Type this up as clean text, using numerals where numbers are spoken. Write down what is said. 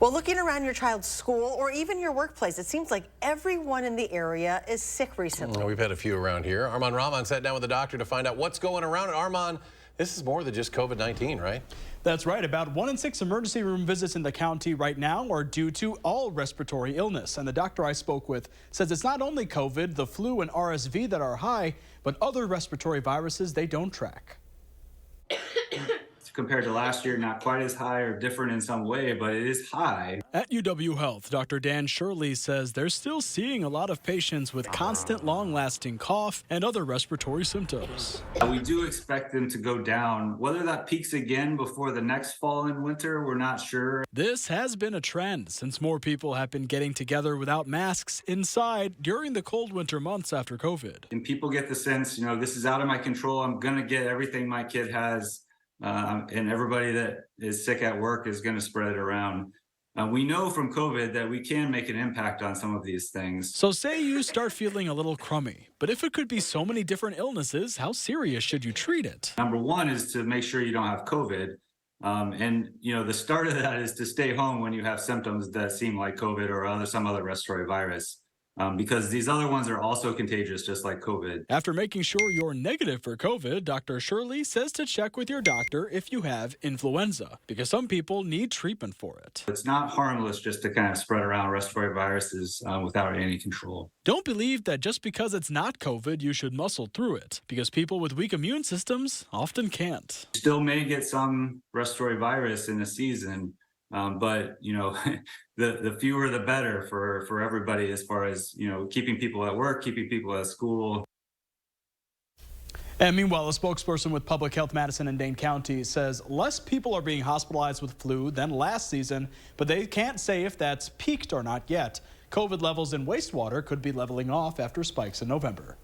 Well, looking around your child's school or even your workplace, it seems like everyone in the area is sick recently. We've had a few around here. Armand Rahman sat down with the doctor to find out what's going around. And Armand, this is more than just COVID-19, right? That's right. About 1 in 6 emergency room visits in the county right now are due to all respiratory illness. And the doctor I spoke with says it's not only COVID, the flu and RSV that are high, but other respiratory viruses they don't track. Compared to last year, not quite as high or different in some way, but it is high. At UW Health, Dr. Dan Shirley says they're still seeing a lot of patients with constant long-lasting cough and other respiratory symptoms. We do expect them to go down. Whether that peaks again before the next fall and winter, we're not sure. This has been a trend since more people have been getting together without masks inside during the cold winter months after COVID. And people get the sense, this is out of my control. I'm going to get everything my kid has. And everybody that is sick at work is going to spread it around. We know from COVID that we can make an impact on some of these things. So say you start feeling a little crummy, but if it could be so many different illnesses, how serious should you treat it? Number one is to make sure you don't have COVID. The start of that is to stay home when you have symptoms that seem like COVID or some other respiratory virus. Because these other ones are also contagious, just like COVID. After making sure you're negative for COVID, Dr. Shirley says to check with your doctor if you have influenza, because some people need treatment for it. It's not harmless just to kind of spread around respiratory viruses without any control. Don't believe that just because it's not COVID, you should muscle through it, because people with weak immune systems often can't. You still may get some respiratory virus in a season. But the fewer the better for everybody, as far as keeping people at work, keeping people at school. And meanwhile, a spokesperson with Public Health Madison and Dane County says less people are being hospitalized with flu than last season, but they can't say if that's peaked or not yet. COVID levels in wastewater could be leveling off after spikes in November.